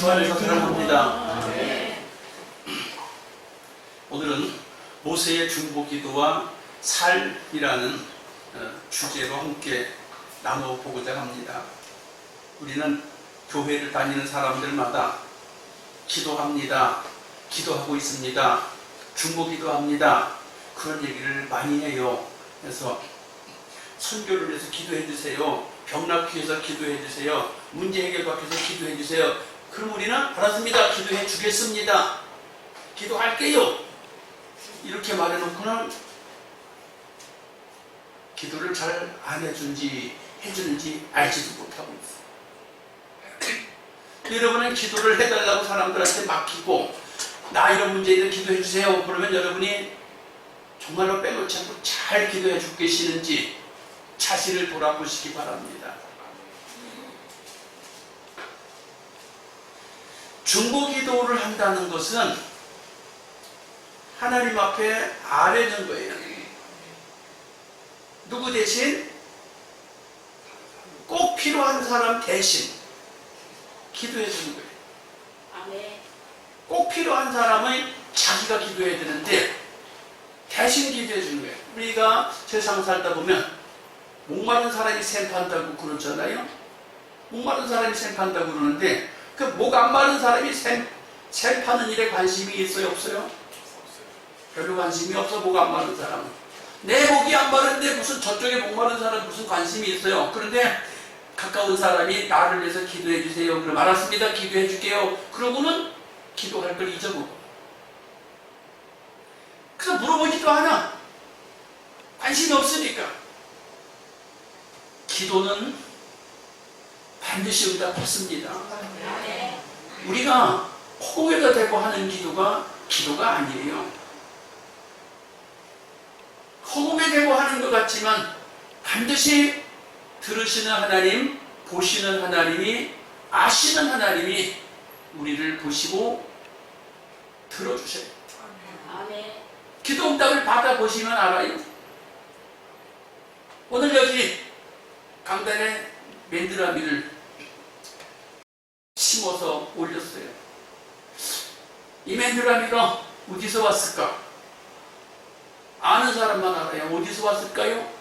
예수 안에서 사랑합니다. 오늘은 모세의 중보기도와 삶이라는 주제로 함께 나눠보고자 합니다. 우리는 교회를 다니는 사람들마다 기도합니다, 기도하고 있습니다, 중보기도합니다, 그런 얘기를 많이 해요. 그래서 선교를 위해서 기도해 주세요, 병 낫기 위해서 기도해 주세요, 문제 해결받기 위해서 기도해 주세요. 그럼 우리는 알았습니다, 기도해 주겠습니다, 기도할게요, 이렇게 말해놓고는 기도를 잘 안 해주는지 해주는지 알지도 못하고 있어요. 여러분은 기도를 해달라고 사람들한테 맡기고, 나 이런 문제에 대해 기도해 주세요 그러면 여러분이 정말로 빼놓지 않고 잘 기도해 주고 계시는지 자신을 돌아보시기 바랍니다. 중보기도를 한다는 것은 하나님 앞에 아뢰는 거예요. 누구 대신? 꼭 필요한 사람 대신 기도해 주는 거예요. 꼭 필요한 사람은 자기가 기도해야 되는데 대신 기도해 주는 거예요. 우리가 세상 살다 보면 목마른 사람이 샘판다고 그러잖아요. 목마른 사람이 샘판다고 그러는데 그 목 안 마른 사람이 샘파는 일에 관심이 있어요, 없어요? 별로 관심이 없어. 목 안 마른 사람은. 내 목이 안 마른데 무슨 저쪽에 목 마른 사람 무슨 관심이 있어요. 그런데 가까운 사람이 나를 위해서 기도해 주세요. 그럼 알았습니다, 기도해 줄게요. 그러고는 기도할 걸 잊어보고, 그래서 물어보지도 않아. 관심이 없으니까. 기도는 반드시 응답받습니다. 우리가 호의가 되고 하는 기도가 아니에요. 허공에 대고 하는 것 같지만 반드시 들으시는 하나님, 보시는 하나님이, 아시는 하나님이 우리를 보시고 들어주셔요. 기도 응답을 받아보시면 알아요. 오늘 여기 강단에 맨드라미를 심어서 올렸어요. 이 맨드라미가 어디서 왔을까? 아는 사람만 알아요. 어디서 왔을까요?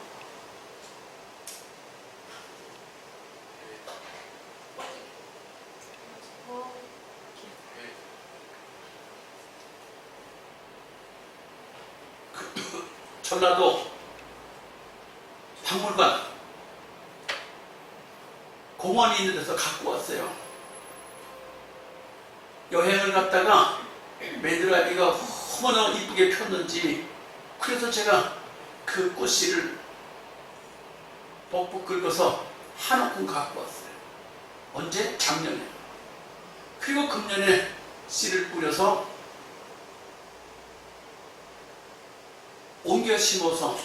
전라도 박물관 공원이 있는 데서 갖고 왔어요. 여행을 갔다가 맨드라미가 너무나 이쁘게 폈는지, 그래서 제가 그 꽃씨를 벅벅 긁어서 한 움큼 갖고 왔어요. 언제? 작년에. 그리고 금년에 씨를 뿌려서 옮겨 심어서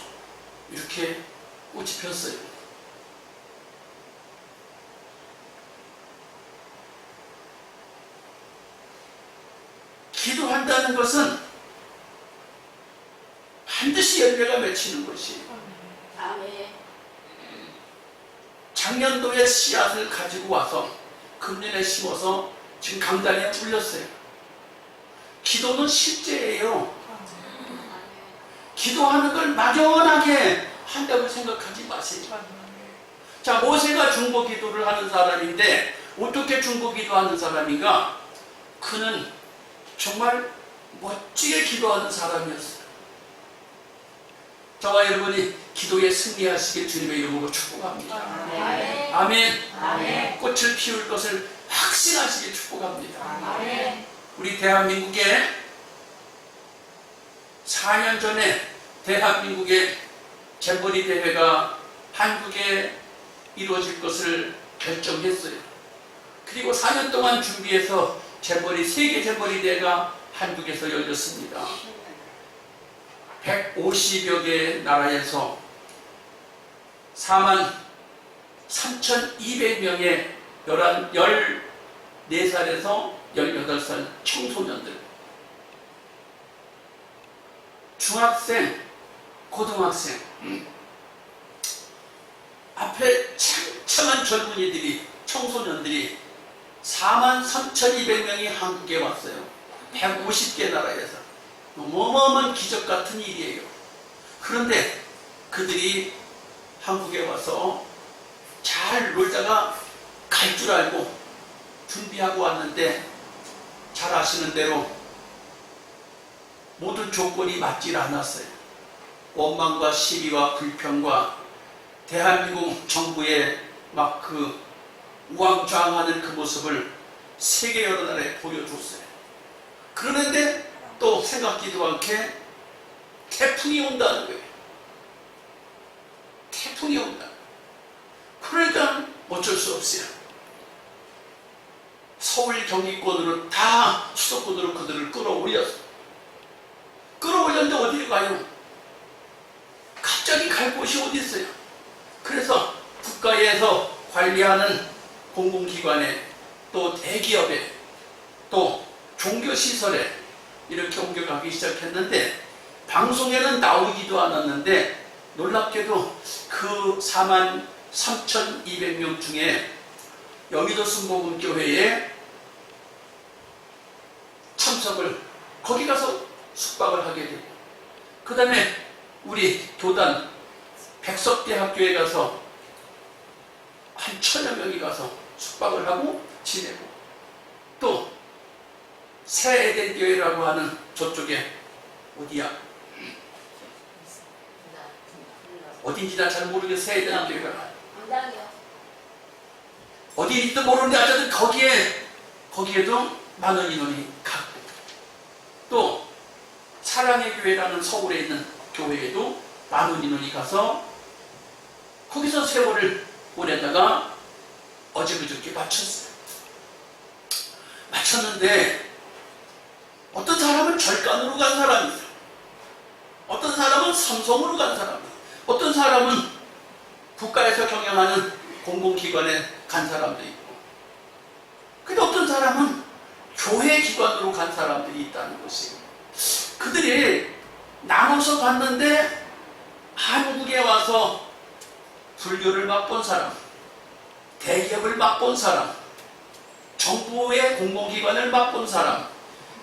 이렇게 꽃이 폈어요. 기도한다는 것은 반드시 열매가 맺히는 것이에요. 작년도에 씨앗을 가지고 와서 금년에 심어서 지금 강단에 올렸어요. 기도는 실제예요. 기도하는 걸 막연하게 한다고 생각하지 마세요. 자, 모세가 중보기도를 하는 사람인데 어떻게 중보기도하는 사람인가? 그는 정말 멋지게 기도하는 사람이었어요. 저와 여러분이 기도에 승리하시길 주님의 이름으로 축복합니다. 아멘. 꽃을 피울 것을 확신하시길 축복합니다. 우리 대한민국에 4년 전에 대한민국의 잼버리 대회가 한국에 이루어질 것을 결정했어요. 그리고 4년 동안 준비해서 세계 잼버리 대회가 한국에서 열렸습니다. 150여 개의 나라에서 43,200명의 14살에서 18살 청소년들, 중학생, 고등학생, 앞에 창창한 젊은이들이, 청소년들이 43,200명이 한국에 왔어요. 150개 나라에서. 어마어마한 기적 같은 일이에요. 그런데 그들이 한국에 와서 잘 놀다가 갈 줄 알고 준비하고 왔는데, 잘 아시는 대로 모든 조건이 맞질 않았어요. 원망과 시비와 불평과 대한민국 정부의 막 그 우왕좌왕하는 그 모습을 세계 여러 나라에 보여줬어요. 그러는데 또 생각지도 않게 태풍이 온다는 거예요. 태풍이 온다. 그러니까 어쩔 수 없어요. 서울 경기권으로 다 수도권으로 그들을 끌어올렸어요. 끌어올렸는데 어디로 가요? 갑자기 갈 곳이 어디 있어요? 그래서 국가에서 관리하는 공공기관에, 또 대기업에, 또 종교시설에 이렇게 옮겨가기 시작했는데, 방송에는 나오기도 않았는데 놀랍게도 그 43,200명 중에 여의도 순복음교회에 참석을, 거기 가서 숙박을 하게 되고, 그 다음에 우리 교단 백석대학교에 가서 한 1,000여 명이 가서 숙박을 하고 지내고, 또 새에덴교회라고 하는 저쪽에 어디야? 어딘지 나 잘 모르겠어. 새에덴교회가 어디인지도 모르는데 어쨌든 거기에도 많은 인원이 갔고, 또 사랑의 교회라는 서울에 있는 교회에도 많은 인원이 가서 거기서 세월을 보내다가 어제 그저께 마쳤어요. 마쳤는데 어떤 사람은 절간으로 간 사람이 있어요. 어떤 사람은 삼성으로 간 사람이 있어요. 어떤 사람은 국가에서 경영하는 공공기관에 간 사람도 있고, 근데 어떤 사람은 교회 기관으로 간 사람들이 있다는 것이에요. 그들이 나눠서 갔는데 한국에 와서 불교를 맛본 사람, 대기업을 맛본 사람, 정부의 공공기관을 맛본 사람,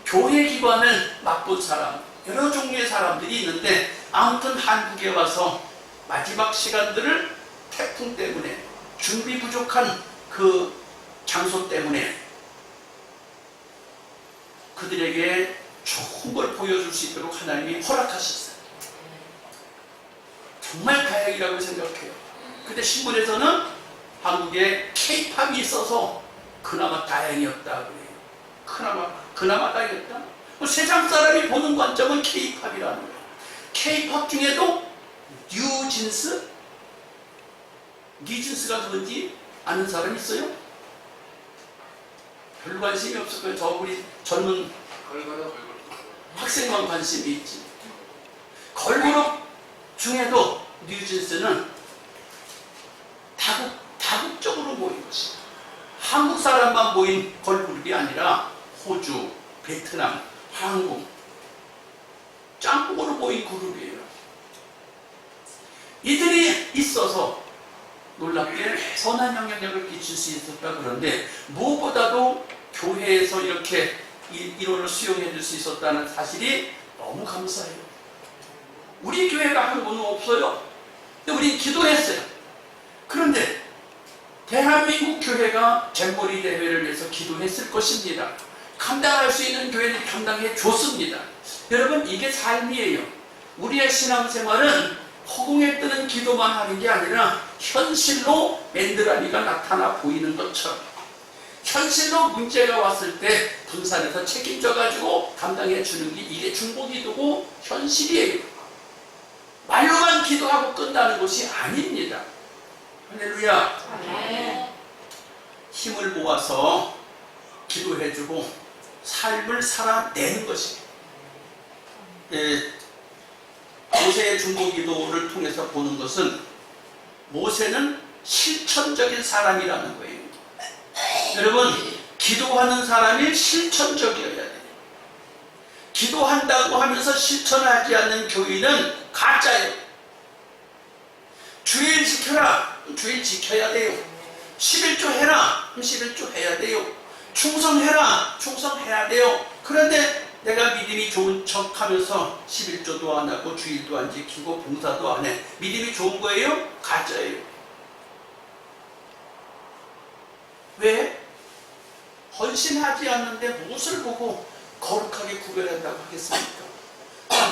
교회 기관을 맛본 사람, 여러 종류의 사람들이 있는데, 아무튼 한국에 와서 마지막 시간들을 태풍 때문에, 준비 부족한 그 장소 때문에 그들에게 좋은 걸 보여줄 수 있도록 하나님이 허락하셨어요. 정말 다행이라고 생각해요. 근데 신문에서는 한국에 K-팝이 있어서 그나마 다행이었다 그래요. 그나마 다행이었다. 세상 사람이 보는 관점은 K-팝이라는 거예요. K-팝 중에도 뉴진스? 뉴진스가 누군지 아는 사람 있어요? 별로 관심이 없을 거예요. 저 우리 젊은 학생만 관심이 있지. 걸그룹 중에도 뉴진스는 다국적으로 모인 것이다. 한국 사람만 모인 걸그룹이 아니라 호주, 베트남, 한국 짬뽕으로 모인 그룹이에요. 이들이 있어서 놀랍게 선한 영향력을 끼칠 수 있었다. 그런데 무엇보다도 교회에서 이렇게 이론을 수용해 줄 수 있었다는 사실이 너무 감사해요. 우리 교회가 한 번은 없어요. 근데 우리 기도했어요. 그런데 대한민국 교회가 잼버리 대회를 위해서 기도했을 것입니다. 감당할 수 있는 교회는 감당해 줬습니다. 여러분, 이게 삶이에요. 우리의 신앙생활은 허공에 뜨는 기도만 하는 게 아니라 현실로 맨드라미가 나타나 보이는 것처럼, 현실로 문제가 왔을 때 분산해서 책임져가지고 감당해 주는 게 이게 중보기도고 현실이에요. 말로만 기도하고 끝나는 것이 아닙니다. 할렐루야. 힘을 모아서 기도해주고 삶을 살아내는 것입니다. 모세의 중보기도를 통해서 보는 것은 모세는 실천적인 사람이라는 거예요. 여러분, 기도하는 사람이 실천적이어야 돼요. 기도한다고 하면서 실천하지 않는 교인은 가짜예요. 주일 지켜라. 주일 지켜야 돼요. 11조 해라. 11조 해야 돼요. 충성해라. 충성해야 돼요. 그런데 내가 믿음이 좋은 척 하면서 11조도 안 하고 주일도 안 지키고 봉사도 안 해. 믿음이 좋은 거예요? 가짜예요. 왜? 헌신하지 않는데 무엇을 보고 거룩하게 구별한다고 하겠습니까?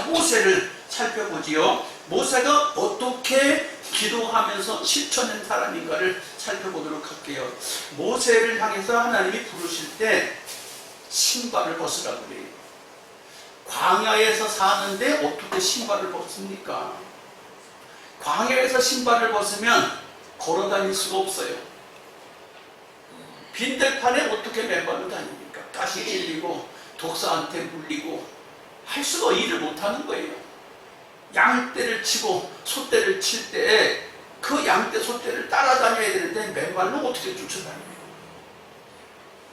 모세를 살펴보지요. 모세가 어떻게 기도하면서 실천한 사람인가를 살펴보도록 할게요. 모세를 향해서 하나님이 부르실 때 신발을 벗으라고 그래요. 광야에서 사는데 어떻게 신발을 벗습니까? 광야에서 신발을 벗으면 걸어 다닐 수가 없어요. 빈들판에 어떻게 맨발로 다닙니까? 가시 찔리고 독사한테 물리고 할 수가 일을 못하는 거예요. 양떼를 치고 소떼를 칠 때 그 양떼 소떼를 따라다녀야 되는데 맨발로 어떻게 쫓아다녀요?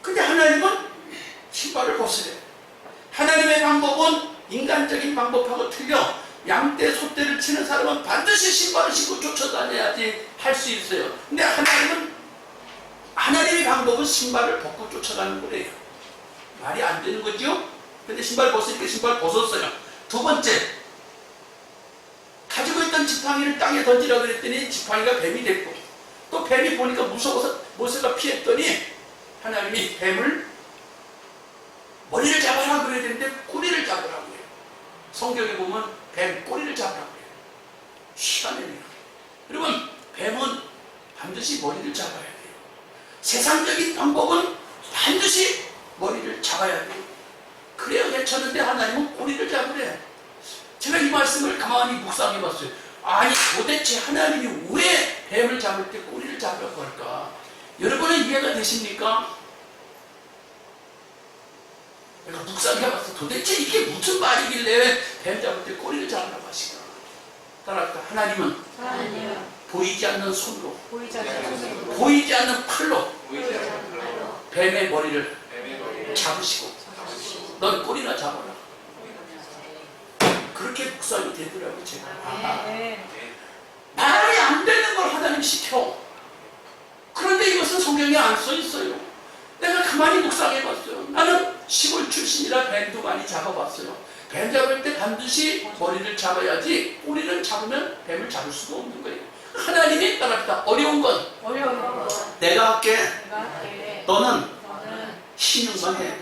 근데 하나님은 신발을 벗으래. 하나님의 방법은 인간적인 방법하고 틀려. 양떼 소떼를 치는 사람은 반드시 신발을 신고 쫓아다녀야지 할 수 있어요. 근데 하나님의 방법은 신발을 벗고 쫓아가는 거래요. 말이 안 되는 거죠? 근데 신발 벗으니까 신발 벗었어요. 두 번째, 가지고 있던 지팡이를 땅에 던지라 그랬더니 지팡이가 뱀이 됐고, 또 뱀이 보니까 무서워서 모세가 피했더니 하나님이 뱀을 머리를 잡아라 그래야 되는데 꼬리를 잡으라고 해요. 성경에 보면 뱀 꼬리를 잡으라고 해요. 희한해요. 여러분, 뱀은 반드시 머리를 잡아야 돼요. 세상적인 방법은 반드시 머리를 잡아야 돼요. 그래야 괜찮은데 하나님은 꼬리를 잡으래. 제가 이 말씀을 가만히 묵상해 봤어요. 아니 도대체 하나님이 왜 뱀을 잡을 때 꼬리를 잡으라고 할까? 여러분은 이해가 되십니까? 내가 묵상해 봤어. 도대체 이게 무슨 말이길래 뱀 잡을 때 꼬리를 잡으라고 하시나? 따라합시다. 하나님은 보이지 않는 손으로, 보이지 않는 팔로 뱀의 머리를 잡으시고 넌 꼬리나 잡아라. 그렇게 묵상이 되더라고요. 제가 말이 안 되는 걸 하나님 시켜. 그런데 이것은 성경에 안 써 있어요. 내가 가만히 묵상해 봤어요. 나는 시골 출신이라 뱀도 많이 잡아봤어요. 뱀 잡을 때 반드시 머리를 잡아야지 꼬리를 잡으면 뱀을 잡을 수가 없는 거예요. 하나님이 따라합니다. 어려운 건 내가 할게. 너는 신용만 해.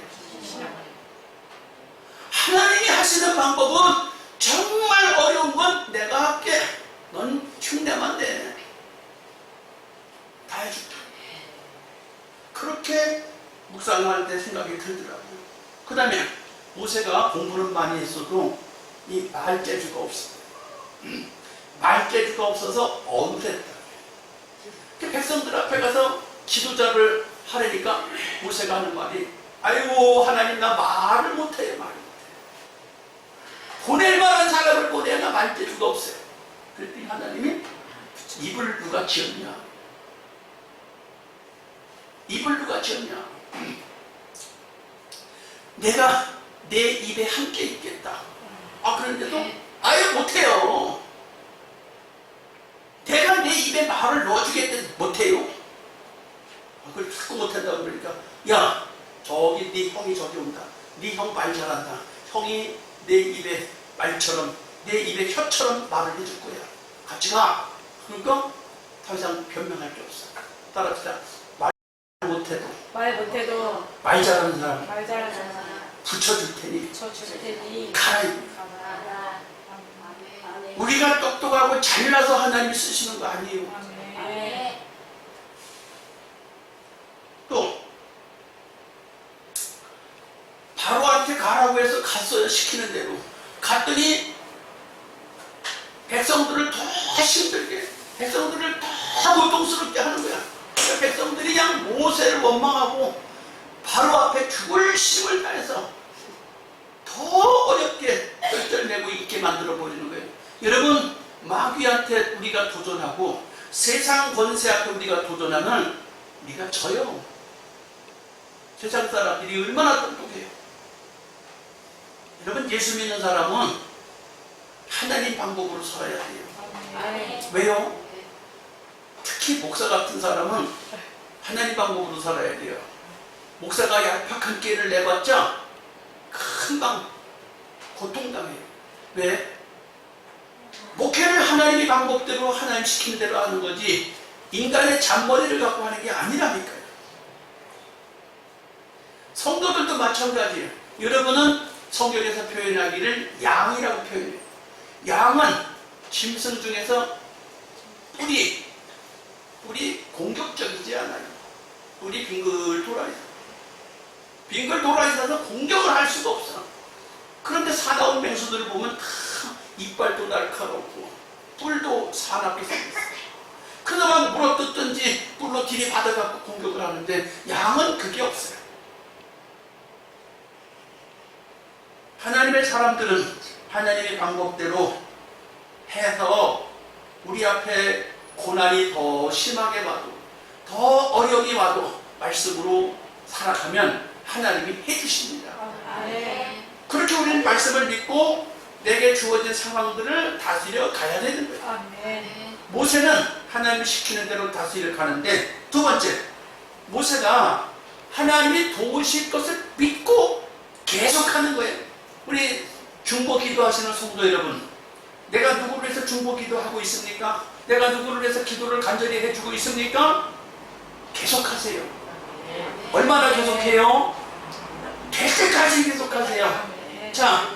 하나님이 하시는 방법은 정말 어려운 건 내가 할게. 넌 흉내만 내. 다 해줄게. 그렇게 묵상할 때 생각이 들더라고요. 그 다음에 모세가 공부는 많이 했어도 이 말재주가 없어요. 말재주가 없어서 어눌했다. 백성들 앞에 가서 지도자를 하려니까 모세가 하는 말이, 아이고 하나님 나 말을 못해요. 말을 못해요. 보낼 만한 사람을 보내야 나 말재주가 없어요. 그랬더니 하나님이 입을 누가 지었냐? 입을 누가 지었냐? 내가 내 입에 함께 있겠다. 그런데도 아예 못해요. 내가 내 입에 말을 넣어주겠는데 못해요. 그걸 자꾸 못한다고 그러니까, 야 저기 네 형이 저기 온다. 네 형 말 잘한다. 형이 내 입에 말처럼, 내 입에 혀처럼 말을 해줄 거야. 같이 가. 그러니까 더 이상 변명할 게 없어. 따라합시다. 말 못해도 말 잘하는 사람 붙여줄 테니 가라. 우리가 똑똑하고 잘나서 하나님이 쓰시는 거 아니에요. 또 바로한테 가라고 해서 갔어요. 시키는 대로 갔더니 백성들을 더 힘들게, 백성들을 더 고통스럽게 하는 거야. 그러니까 백성들이 그냥 모세를 원망하고 바로 앞에 죽을 힘을 다해서 더 어렵게 쩔쩔매고 있게 만들어 버리는 거예요. 여러분, 마귀한테 우리가 도전하고 세상 권세 앞에 우리가 도전하면 우리가 져요. 세상 사람들이 얼마나 똑똑해요. 여러분, 예수 믿는 사람은 하나님 방법으로 살아야 돼요. 왜요? 특히 목사 같은 사람은 하나님 방법으로 살아야 돼요. 목사가 얄팍한 끼를 내봤자 금방 고통당해요. 왜? 목회를 하나님의 방법대로 하나님 시키는 대로 하는 거지 인간의 잔머리를 갖고 하는 게 아니라니까요. 성도들도 마찬가지예요. 여러분은 성경에서 표현하기를 양이라고 표현해요. 양은 짐승 중에서 뿔이 공격적이지 않아요. 뿔이 빙글 돌아 있어서 공격을 할 수가 없어. 그런데 사나운 맹수들을 보면 다 이빨도 날카롭고 뿔도 사납게 생겼어요. 그동안 물어뜯든지 뿔로 들이받아갖고 공격을 하는데 양은 그게 없어요. 하나님의 사람들은 하나님의 방법대로 해서 우리 앞에 고난이 더 심하게 와도 더 어려움이 와도 말씀으로 살아가면 하나님이 해주십니다. 그렇게 우리는 말씀을 믿고 내게 주어진 상황들을 다스려 가야 되는 거예요. 모세는 하나님이 시키는 대로 다스려 가는데, 두 번째, 모세가 하나님이 도우실 것을 믿고 계속하는 거예요. 우리 중보 기도하시는 성도 여러분, 내가 누구를 위해서 중보 기도하고 있습니까? 내가 누구를 위해서 기도를 간절히 해주고 있습니까? 계속하세요. 얼마나 계속해요? 될 때까지 계속하세요. 자,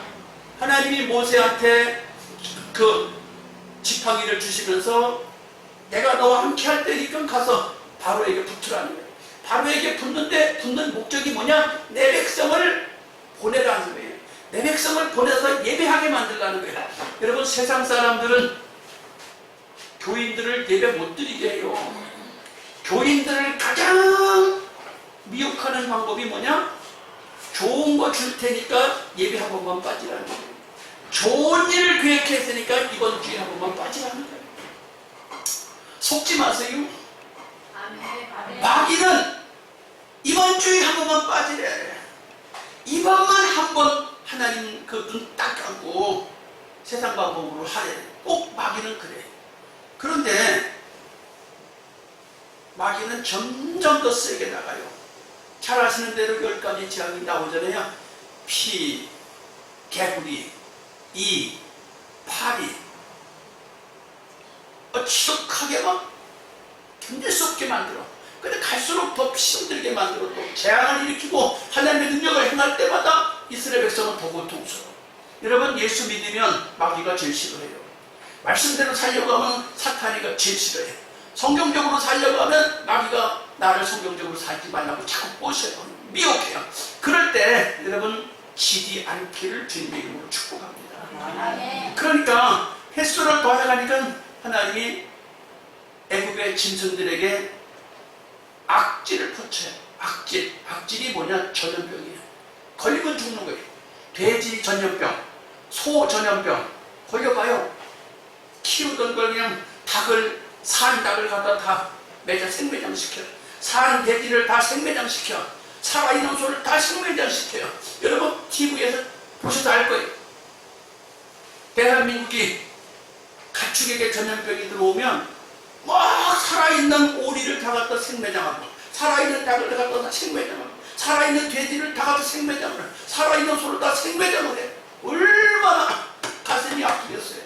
하나님이 모세한테 그 지팡이를 주시면서 내가 너와 함께 할 때니까 가서 바로에게 붙으라는 거예요. 바로에게 붙는 목적이 뭐냐? 내 백성을 보내라는 거예요. 내 백성을 보내서 예배하게 만들라는 거예요. 여러분, 세상 사람들은 교인들을 예배 못 드리게 해요. 교인들을 가장 미혹하는 방법이 뭐냐? 좋은 거 줄 테니까 예배 한 번만 빠지라는 거예요. 좋은 일을 계획했으니까 이번 주에 한 번만 빠지라는 거예요. 속지 마세요. 마귀는 이번 주에 한 번만 빠지래. 이번만 한 번 하나님 그 눈 딱 감고 세상 방법으로 하래. 꼭 마귀는 그래. 그런데 마귀는 점점 더 세게 나가요. 잘 아시는 대로 10가지 재앙이 나오잖아요. 피, 개구리, 이, 파리. 지독하게 막 견딜 수 없게 만들어. 근데 갈수록 더 힘들게 만들어. 또 재앙을 일으키고 하나님의 능력을 행할 때마다 이스라엘 백성은 더 고통스러워. 여러분, 예수 믿으면 마귀가 제일 싫어해요. 말씀대로 살려고 하면 사탄이가 제일 싫어해요. 성경적으로 살려고 하면 마귀가 나를 성경적으로 살지 말라고 자꾸 꼬셔요. 미혹해요. 그럴 때 여러분, 지지 않기를 주님의 이름으로 축복합니다. 그러니까 횟수를 더해가니까 하나님이 애국의 짐승들에게 악질을 퍼쳐요. 악질이 뭐냐? 전염병이에요. 걸리면 죽는 거예요. 돼지 전염병, 소 전염병 걸려봐요. 키우던 걸 그냥 산 닭을 갖다 다 생매장시켜요. 산 돼지를 다 생매장시켜. 살아있는 소를 다 생매장시켜요. 여러분, TV에서 보셔도 알 거예요. 대한민국이 가축에게 전염병이 들어오면 막 살아있는 오리를 다 갖다 생매장하고, 살아있는 닭을 다 갖다 생매장하고, 살아있는 돼지를 다 갖다 생매장을 해요. 살아있는 소를 다 생매장을 해요. 얼마나 가슴이 아프겠어요.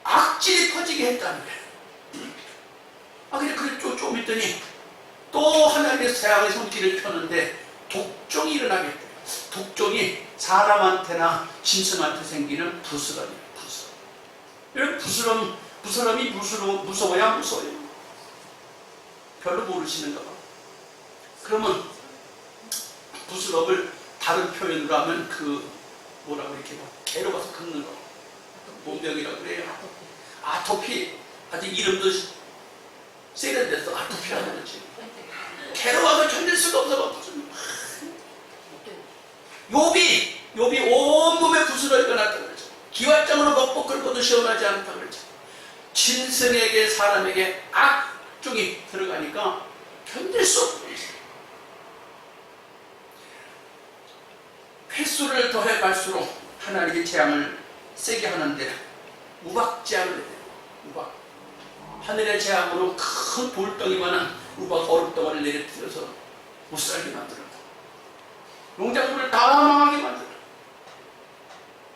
악질이 퍼지게 했다는 거예요. 근데 그게 좀 있더니 또 하나님의 재앙의 손길을 펴는데 독종이 일어나게 돼요. 독종이 사람한테나 짐승한테 생기는 부스럼이에요. 부스럼이 무서워야 무서워요. 별로 모르시는가 봐. 그러면 부스럼을 다른 표현으로 하면 뭐라고 이렇게 개로 가서 긁는 거, 몸병이라고 그래요. 아토피. 아직 이름도 세련됐어. 아토피라고 그러지. 개로 와서 견딜 수가 없어. 욥이 온몸에 부스러기가 났다고 그러죠. 기왓장으로 먹고 끓고도 시원하지 않다고 그러죠. 짐승에게 사람에게 악종이 들어가니까 견딜 수 없고, 횟수를 더해 갈수록 하나님의 재앙을 세게 하는데 우박재앙을 해요. 우박. 하늘의 재앙으로 큰 돌덩이만한 우박 얼음덩어리를 내려뜨려서 못살게 만들어. 농작물을 다 망하게 만들어.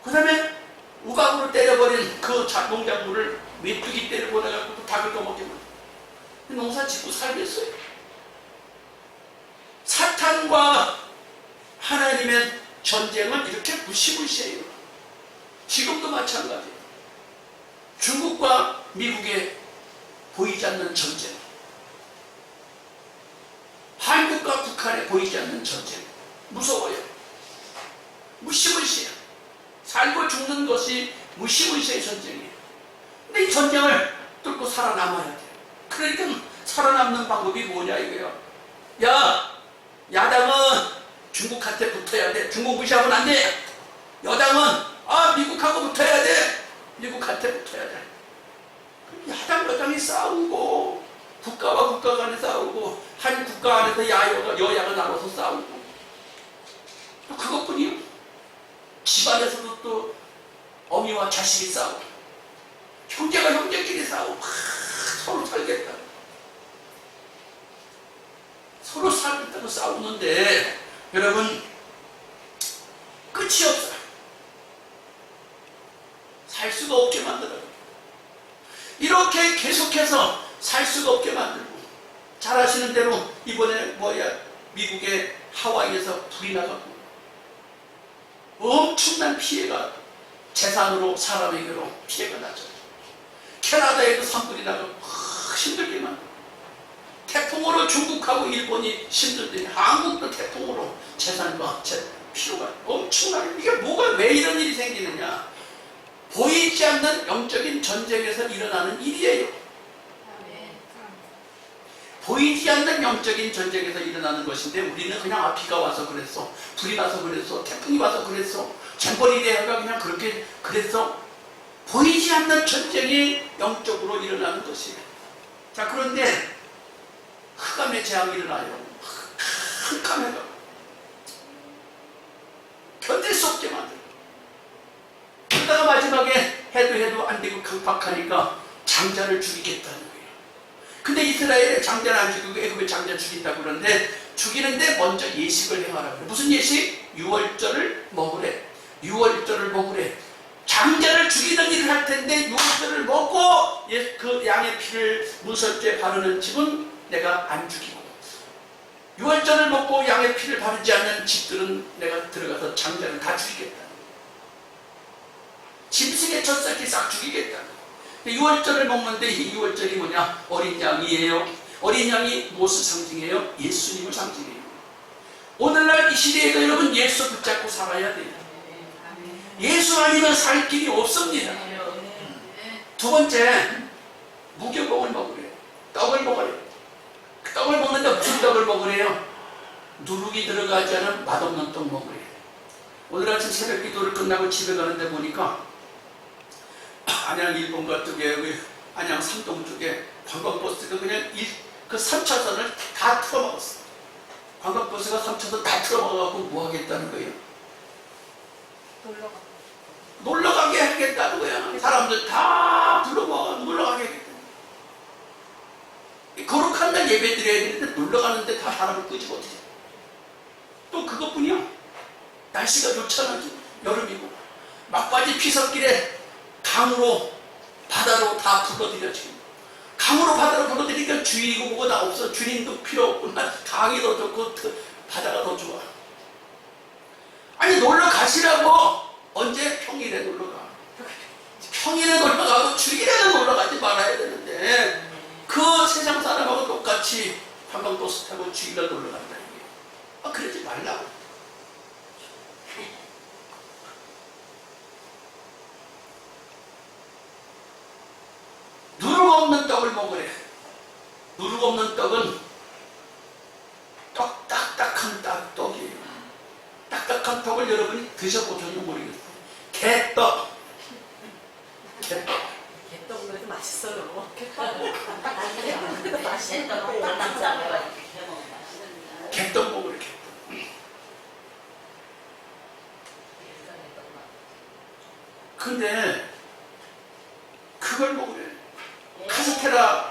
그 다음에 우박으로 때려버린 그 농작물을 메뚜기 때려보내갖고 또 닭을 떠먹게 만들어. 농사 짓고 살겠어요. 사탄과 하나님의 전쟁은 이렇게 무시무시해요. 지금도 마찬가지예요. 중국과 미국의 보이지 않는 전쟁, 한국과 북한의 보이지 않는 전쟁, 무서워요. 무시무시해요. 살고 죽는 것이 무시무시의 전쟁이에요. 근데 이 전쟁을 뚫고 살아남아야 돼요. 그러니까 살아남는 방법이 뭐냐 이거예요. 야, 야당은 중국한테 붙어야 돼. 중국 무시하면 안 돼. 여당은 미국하고 붙어야 돼. 미국한테 붙어야 돼. 야당 여당이 싸우고 국가와 국가 간에 싸우고 한 국가 안에서 여야가 나눠서 싸우고 또 그것뿐이요. 집안에서도 또 어미와 자식이 싸우고 형제가 형제끼리 싸우고 서로 살겠다. 서로 살겠다고 싸우는데 여러분 끝이 없어요. 살 수가 없게 만들어요. 이렇게 계속해서 살 수가 없게 만들고 잘 아시는 대로 이번에 미국의 하와이에서 불이 나가고 엄청난 피해가 재산으로 사람에게로 피해가 나죠. 캐나다에도 산불이 나가고 힘들게 만들고 태풍으로 중국하고 일본이 힘들더니 한국도 태풍으로 재산과 피로가 엄청나게 이게 뭐가 왜 이런 일이 생기느냐. 보이지 않는 영적인 전쟁에서 일어나는 일이에요. 보이지 않는 영적인 전쟁에서 일어나는 것인데 우리는 그냥 비가 와서 그랬어, 불이 나서 그랬어, 태풍이 와서 그랬어, 잼버리 대회가 그냥 그렇게 그랬어. 보이지 않는 전쟁이 영적으로 일어나는 것이에요. 자, 그런데 흑암의 재앙이 일어나요. 흑암해가 견딜 수 없게 만들어. 그러다가 마지막에 해도 안 되고 강박하니까 장자를 죽이겠다는 거예요. 근데 이스라엘의 장자를 안 죽이고 애굽의 장자 죽인다고 그러는데 죽이는데 먼저 예식을 행하라 그래. 무슨 예식? 유월절을 먹으래. 유월절을 먹으래. 장자를 죽이는 일을 할 텐데 유월절을 먹고 그 양의 피를 문설주에 바르는 집은 내가 안 죽이고 유월절을 먹고 양의 피를 바르지 않는 집들은 내가 들어가서 장자를 다 죽이겠다. 짐승의 첫 새끼 싹 죽이겠다. 유월절을 먹는데 이 유월절이 뭐냐? 어린 양이에요. 어린 양이 무엇을 상징해요? 예수님을 상징해요. 오늘날 이 시대에도 여러분 예수 붙잡고 살아야 돼요. 예수 아니면 살 길이 없습니다. 두 번째, 무교봉을 먹으래요. 떡을 먹으래요. 떡을 먹는데 무슨 떡을 먹으래요? 누룩이 들어가지 않은 맛없는 떡 먹으래요. 오늘 아침 새벽 기도를 끝나고 집에 가는데 보니까 안양 일본가 쪽에 안양 삼동 쪽에 관광버스가 그냥 그 3차선을 다 틀어먹었어. 관광버스가 3차선 다 틀어먹어갖고 뭐 하겠다는 거예요? 놀러가게 하겠다는 거야. 사람들 다 놀러가게 하겠다. 거룩한 날 예배 드려야 되는데 놀러가는데 다 사람을 끄집어내요. 또 그것뿐이야. 날씨가 좋잖아. 여름이고 막바지 피서길에 강으로 바다로 다 불러들여. 지금 강으로 바다로 불러들이니까 주인이고 뭐가 다 없어. 주인도 필요 없고 강이 더 좋고 바다가 더 좋아. 아니 놀러 가시라고. 언제? 평일에 놀러 가. 평일에 놀러 가고 주일에는 놀러 가지 말아야 되는데 그 세상 사람하고 똑같이 관광버스 타고 주일날 놀러 간다는 게 그러지 말라고. 누룩 없는 떡을 먹으래. 누룩 없는 떡은 딱딱한 떡이에요. 딱딱한 떡을 여러분이 드셔보셨는지 모르겠어요. 개떡. 개떡은 맛있어요. 개떡 먹으래. 개떡. 근데 그걸 먹으래. 카스테라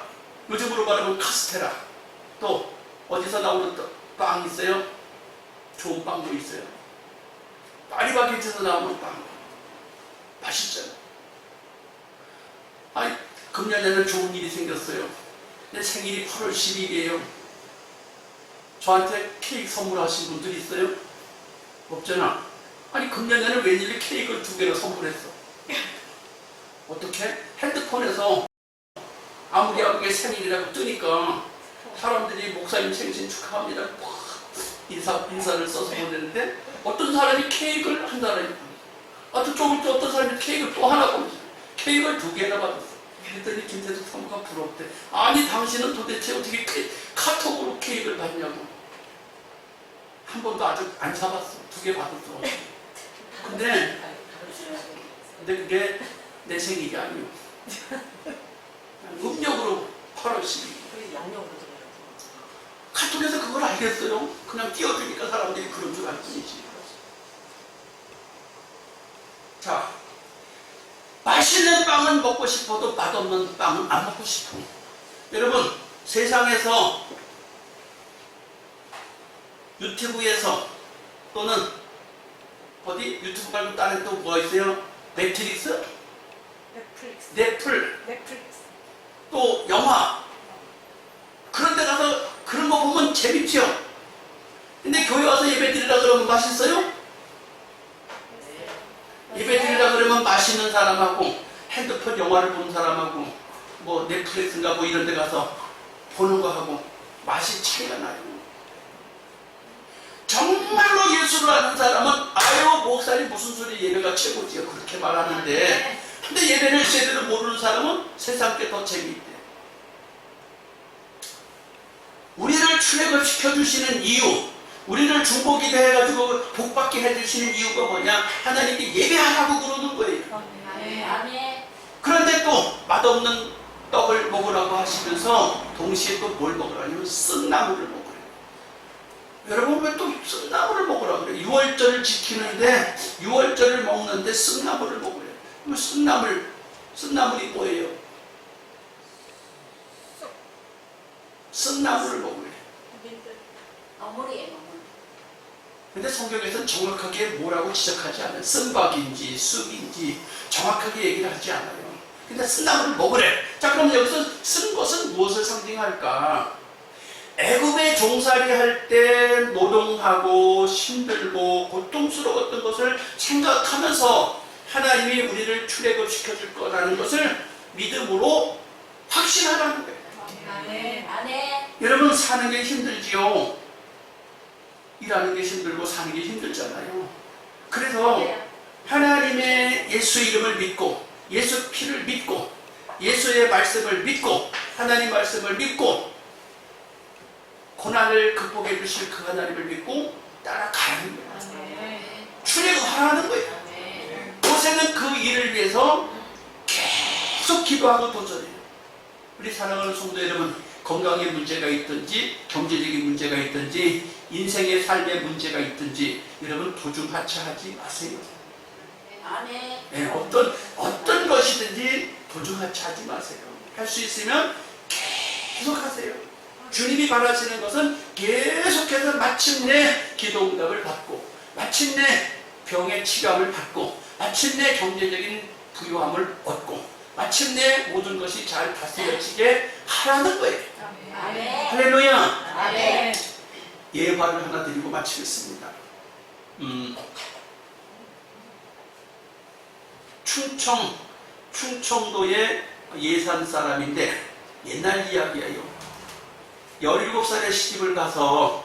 요즘으로 말하면 카스테라. 또 어디서 나오는 빵 있어요? 좋은 빵도 있어요. 파리바게트에서 나오는 빵 맛있잖아요. 아니, 금년에는 좋은 일이 생겼어요. 내 생일이 8월 10일이에요. 저한테 케이크 선물하신 분들 있어요? 없잖아. 아니, 금년에는 웬일로 케이크를 2개나 선물했어. 어떻게? 핸드폰에서 아무리 생일이라고 뜨니까 사람들이 목사님 생신 축하합니다. 인사를 써서 보내는데 어떤 사람이 케이크를 한 사람이 또 조금 있다 어떤 사람이 케이크를 또 하나 보내줘. 케이크를 2개나 받았어. 그랬더니 김태숙 사모가 부럽대. 아니, 당신은 도대체 어떻게 카톡으로 케이크를 받냐고. 한 번도 아직 안 사봤어. 2개 받았어. 근데 그게 내 생일이 아니오. 음력으로 8월 10일. 카톡에서 그걸 알겠어요. 그냥 띄워주니까 사람들이 그런 줄 알 뿐이지. 자, 맛있는 빵은 먹고 싶어도 맛없는 빵은 안 먹고 싶어. 여러분, 세상에서 유튜브에서 또는 어디 유튜브 말고 다른 또 뭐 있어요? 넷플릭스? 넷플 또 영화 그런 데 가서 그런 거 보면 재밌죠? 근데 교회 와서 예배 드리라 그러면 맛있어요? 예배 드리라 그러면 맛있는 사람하고 핸드폰 영화를 보는 사람하고 뭐 넷플릭스인가 뭐 이런 데 가서 보는 거하고 맛이 차이가 나요. 정말로 예수를 아는 사람은 아유 목사님 무슨 소리 예배가 최고지요 그렇게 말하는데 근데 예배를 제대로 모르는 사람은 세상 게 더 재미있대. 우리를 출애굽 시켜주시는 이유, 우리를 중보기도 해가지고 복받게 해주시는 이유가 뭐냐? 하나님께 예배하라고 그러는 거예요. 그런데 또 맛없는 떡을 먹으라고 하시면서 동시에 또 뭘 먹으라냐면 쓴나물을 먹으래요. 여러분 왜 또 쓴나물을 먹으라고 그래요? 6월절을 지키는데 6월절을 먹는데 쓴나물을 먹으래요. 그럼 쓴나물이 뭐예요? 쓴나물을 먹으래요. 근데 성경에서는 정확하게 뭐라고 지적하지 않아요. 쓴박인지 쑥인지 정확하게 얘기를 하지 않아요. 근데 쓴나물을 먹으래. 자, 그럼 여기서 쓴 것은 무엇을 상징할까? 애굽에 종살이 할 때 노동하고 힘들고 고통스러웠던 것을 생각하면서 하나님이 우리를 출애굽 시켜줄 거라는 것을 믿음으로 확신하라는 거예요. 여러분 사는 게 힘들지요. 일하는 게 힘들고 사는 게 힘들잖아요. 그래서 하나님의 예수 이름을 믿고 예수 피를 믿고 예수의 말씀을 믿고 하나님 말씀을 믿고 고난을 극복해 주실 그 하나님을 믿고 따라가는 거예요. 출애굽하라는 거예요. 모세는 그 일을 위해서 계속 기도하고 도전해요. 우리 사랑하는 성도 여러분, 건강에 문제가 있든지 경제적인 문제가 있든지 인생의 삶에 문제가 있든지 여러분 도중하차하지 마세요. 네, 어떤 것이든지 도중하차하지 마세요. 할 수 있으면 계속 하세요. 주님이 바라시는 것은 계속해서 마침내 기도 응답을 받고 마침내 병의 치료함을 받고 마침내 경제적인 부유함을 얻고 마침내 모든 것이 잘 다스려지게 하라는 거예요. 할렐루야. 예화를 하나 드리고 마치겠습니다. 충청도의 예산 사람인데 옛날 이야기예요. 17살에 시집을 가서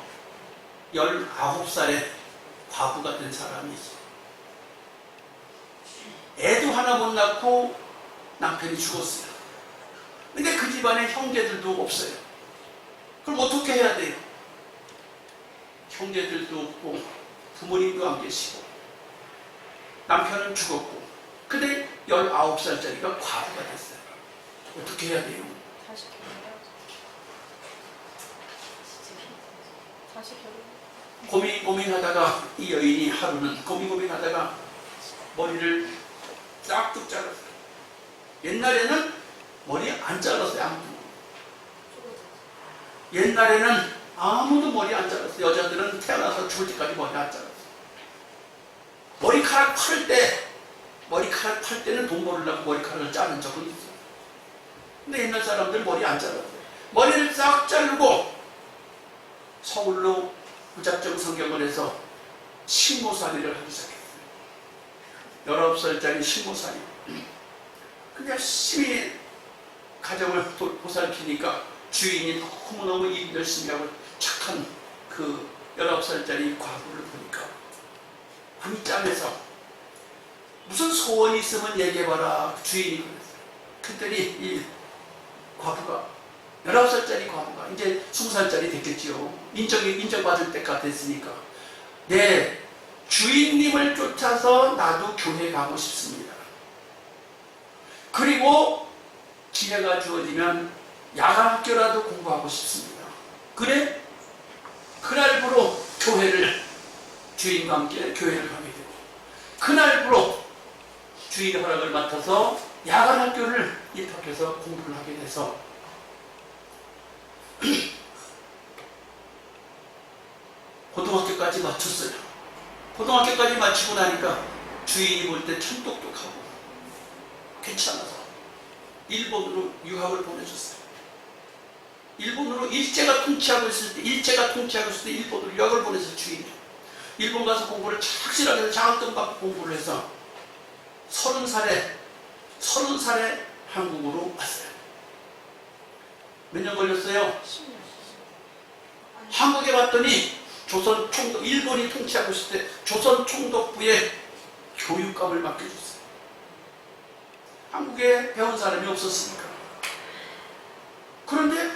19살에 과부가 된 사람이 있어요. 애도 하나 못 낳고 남편이 죽었어요. 근데 그 집안에 형제들도 없어요. 그럼 어떻게 해야 돼요? 형제들도 없고 부모님도 안 계시고 남편은 죽었고 근데 19살짜리가 과부가 됐어요. 어떻게 해야 돼요? 고민하다가 이 여인이 하루는 고민하다가 머리를 싹둑 잘랐어요. 옛날에는 머리 안 잘랐어요. 아무도. 옛날에는 아무도 머리 안 잘랐어요. 여자들은 태어나서 죽을 때까지 머리 안 잘랐어요. 머리카락 팔 때는 돈 벌으려고 머리카락을 자른 적은 있어요. 근데 옛날 사람들 머리 안 잘랐어요. 머리를 싹 자르고 서울로 무작정 성경을 해서 식모살이를 하기 시작했어요. 19살짜리 식모살이. 근데 열심히 가정을 보살피니까 주인이 너무너무 일 열심히 하고 착한 그 19살짜리 과부를 보니까 마음이 짠해서 무슨 소원이 있으면 얘기해봐라 주인이 그랬어요. 그랬더니 이 과부가 19살짜리 과부가 이제 20살짜리 됐겠지요. 인정받을 때가 됐으니까 네 주인님을 쫓아서 나도 교회 가고 싶습니다. 그리고 기회가 주어지면 야간학교라도 공부하고 싶습니다. 그래? 그날부로 주인과 함께 교회를 가게 되고 그날부로 주인의 허락을 맡아서 야간학교를 입학해서 공부를 하게 돼서 고등학교까지 마쳤어요. 고등학교까지 마치고 나니까 주인이 볼 때 참 똑똑하고 괜찮아서 일본으로 유학을 보내줬어요. 일본으로 일제가 통치하고 있을 때 일본으로 유학을 보내서 주인이 일본 가서 공부를 착실하게 해서 장학금 받고 공부를 해서 30살에 한국으로 왔어요. 몇 년 걸렸어요? 한국에 왔더니 일본이 통치하고 있을 때 조선 총독부에 교육감을 맡겨줬어요. 한국에 배운 사람이 없었으니까. 그런데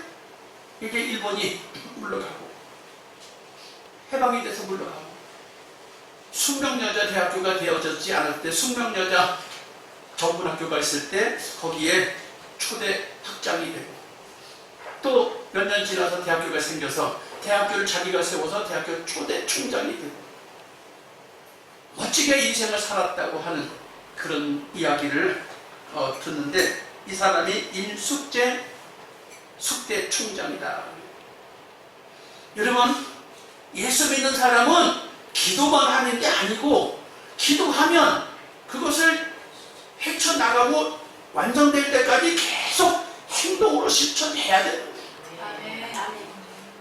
이제 일본이 물러가고 해방이 돼서 물러가고 숙명여자 대학교가 되어졌지 않을 때 숙명여자 전문학교가 있을 때 거기에 초대 학장이 되고 또 몇 년 지나서 대학교가 생겨서 대학교를 자기가 세워서 대학교 초대 총장이 되고 멋지게 인생을 살았다고 하는 그런 이야기를 듣는데 이 사람이 임숙재 숙대 총장이다. 여러분 예수 믿는 사람은 기도만 하는 게 아니고 기도하면 그것을 헤쳐나가고 완성될 때까지 계속 행동으로 실천해야 돼요.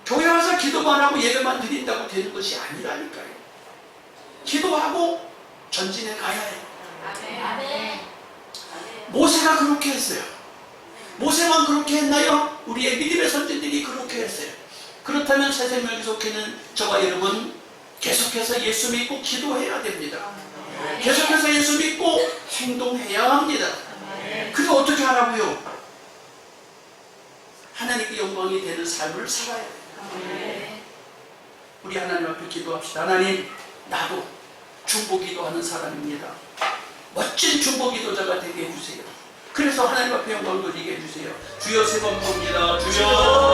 교회 와서 기도만 하고 예배만 드린다고 되는 것이 아니라니까요. 기도하고 전진해 가야 해요. 모세가 그렇게 했어요. 모세만 그렇게 했나요? 우리의 믿음의 선지들이 그렇게 했어요. 그렇다면 새생명에 속해는 저와 여러분 계속해서 예수 믿고 기도해야 됩니다. 계속해서 예수 믿고 행동해야 합니다. 그게 어떻게 하라고요? 하나님께 영광이 되는 삶을 살아야 돼요. 우리 하나님 앞에 기도합시다. 하나님, 나도 중보기도하는 사람입니다. 멋진 중보기도자가 되게 해주세요. 그래서 하나님 앞에 영광 돌리게 해주세요. 주여 세 번 봅니다. 주여